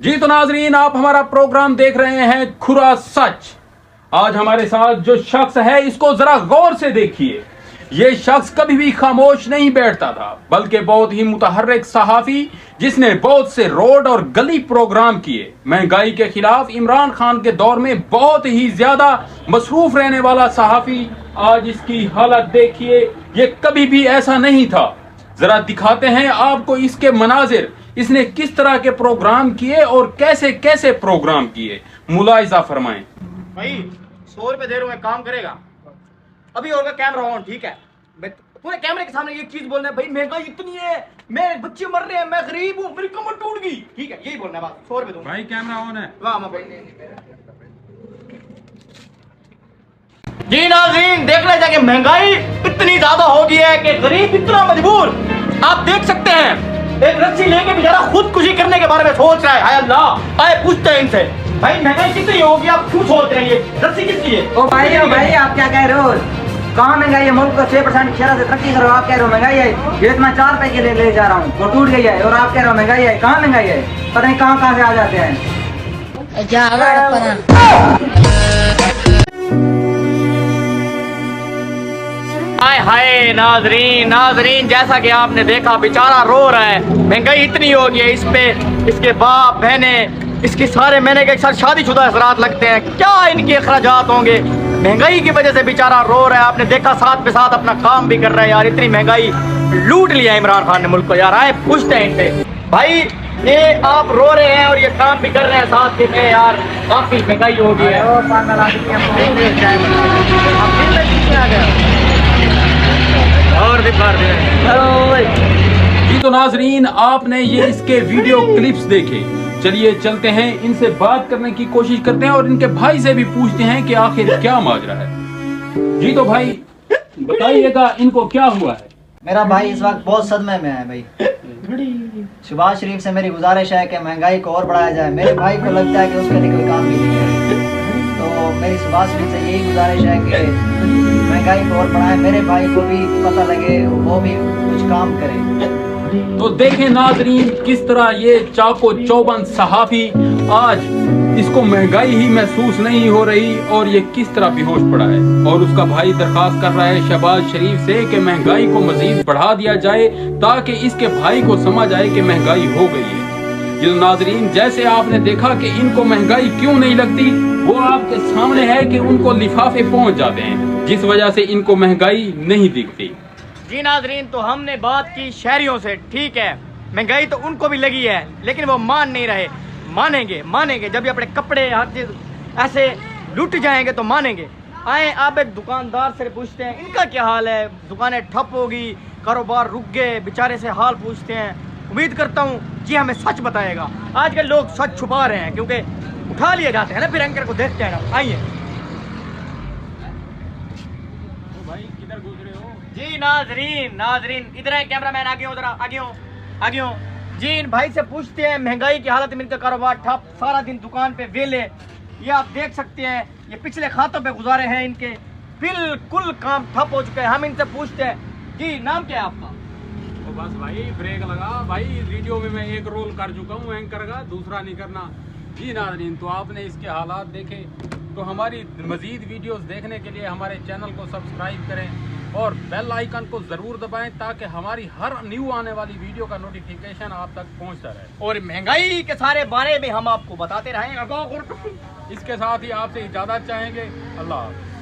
जी तो नाजरीन, आप हमारा प्रोग्राम देख रहे हैं खुरा सच। आज हमारे साथ जो शख्स है इसको जरा गौर से देखिए। ये शख्स कभी भी खामोश नहीं बैठता था, बल्कि बहुत ही मुतहर्रिक सहाफी जिसने बहुत से रोड और गली प्रोग्राम किए। महंगाई के खिलाफ इमरान खान के दौर में बहुत ही ज्यादा मसरूफ रहने वाला सहाफी। आज इसकी हालत देखिए, ये कभी भी ऐसा नहीं था। जरा दिखाते हैं आपको इसके मनाजिर, इसने किस तरह के प्रोग्राम किए और कैसे कैसे प्रोग्राम किए। मुलाहिजा फरमाएं। भाई 100 रुपए दे रहा हूं, मैं काम करेगा। अभी होगा कैमरा ऑन, ठीक है। मैं पूरे कैमरे के सामने ये चीज बोलना है, भाई महंगाई इतनी है, मेरे बच्चे मर रहे हैं, मैं गरीब हूँ, मेरी कमर टूट गई, ठीक है, यही बोलना है बस। 100 रुपए दूंगा भाई, कैमरा ऑन है। वाह जी नाज़रीन, देख रहे थे कि महंगाई इतनी ज्यादा हो गई है कि गरीब इतना मजबूर। आप देख सकते हैं, एक रस्सी लेके बेचारा खुदकुशी करने के बारे में सोच रहा है। हाय अल्लाह, आए पूछते हैं इनसे, भाई महंगाई कितनी होगी, आप क्यों सोच रहे हैं, ये रस्सी किसकी है? ओ भाई आप क्या कह रहे हो? कहाँ महंगाई है? मुल्क को 6% शरह से तरक्की करो, आप कह रहे हो महंगाई है। ये तो मैं 4 रुपए के लिए ले जा रहा हूँ, वो टूट गई है, और आप कह रहे हो महंगाई है। कहाँ महंगाई है? पता नहीं कहाँ से आ जाते हैं। हाय हाय नाजरीन, जैसा कि आपने देखा, बेचारा रो रहा है। महंगाई इतनी हो गई है, इस पे इसके बाप बहने, इसके सारे महीने के साथ शादीशुदा असरात लगते हैं। क्या इनके अखराजात होंगे? महंगाई की वजह से बेचारा रो रहा है। आपने देखा, साथ पे साथ अपना काम भी कर रहा है। यार इतनी महंगाई लूट लिया इमरान खान ने मुल्क को। यार आए पूछते हैं इनसे, भाई ये आप रो रहे हैं और ये काम भी कर रहे हैं साथ में, यार काफी महंगाई हो गई है। और भी कर जी तो नाजरीन, आपने ये इसके वीडियो क्लिप्स देखे। चलिए चलते हैं, इनसे बात करने की कोशिश करते हैं और इनके भाई से भी पूछते हैं कि आखिर क्या माजरा है। जी तो भाई बताइएगा, इनको क्या हुआ है? मेरा भाई इस वक्त बहुत सदमे में है भाई। शहबाज शरीफ से मेरी गुजारिश है कि महंगाई को और बढ़ाया जाए। मेरे भाई को लगता है कि उसके लिए कोई काम भी नहीं है, तो मेरी शहबाज शरीफ से यही गुजारिश है कि महंगाई को और बढ़ाए, मेरे भाई को भी पता लगे, वो भी कुछ काम करे। तो देखें नाजरीन, किस तरह ये चाको चौबंद सहाफी आज इसको महंगाई ही महसूस नहीं हो रही और ये किस तरह बेहोश पड़ा है। और उसका भाई दरखास्त कर रहा है शहबाज शरीफ से कि महंगाई को मजीद बढ़ा दिया जाए ताकि इसके भाई को समझ आए कि महंगाई हो गई है। ये नाजरीन, जैसे आपने देखा कि इनको महंगाई क्यों नहीं लगती, वो आपके सामने है कि उनको लिफाफे पहुंच जाते हैं, जिस वजह से इनको महंगाई नहीं दिखती। जी नाजरीन, तो हमने बात की शहरियों से, ठीक है, महंगाई तो उनको भी लगी है, लेकिन वो मान नहीं रहे। मानेंगे जब ये अपने कपड़े हर चीज ऐसे लुट जाएंगे तो मानेंगे। आए आप एक दुकानदार से पूछते हैं इनका क्या हाल है। दुकानें ठप होगी, कारोबार रुक गए, बेचारे से हाल पूछते हैं। उम्मीद करता हूँ जी हमें सच बताएगा। आजकल लोग सच छुपा रहे हैं क्योंकि उठा लिए जाते हैं ना, फिर एंकर को देखते हैं ना। आइए भाई, किधर घुस रहे हो? जी नाजरीन इधर है कैमरामैन, आगे हो जरा, आगे हो। जी इन भाई से पूछते हैं महंगाई की हालत में, इनका कारोबार ठप, सारा दिन दुकान पे वेले। ये आप देख सकते हैं, ये पिछले खातों पे गुजारे हैं इनके, बिल्कुल काम ठप हो चुके हैं। हम इनसे पूछते हैं, जी नाम क्या है आपका? तो बस भाई ब्रेक लगा भाई, वीडियो में मैं एक रोल कर चुका हूँ एंकर का, दूसरा नहीं करना। जी नाज़रीन, तो आपने इसके हालात देखे, तो हमारी मज़ीद वीडियोस देखने के लिए हमारे चैनल को सब्सक्राइब करें और बेल आइकन को ज़रूर दबाएं ताकि हमारी हर न्यू आने वाली वीडियो का नोटिफिकेशन आप तक पहुंचता रहे। और महंगाई के सारे बारे में हम आपको बताते रहेंगे। इसके साथ ही आपसे इजाज़त चाहेंगे। अल्लाह हाफ़िज़।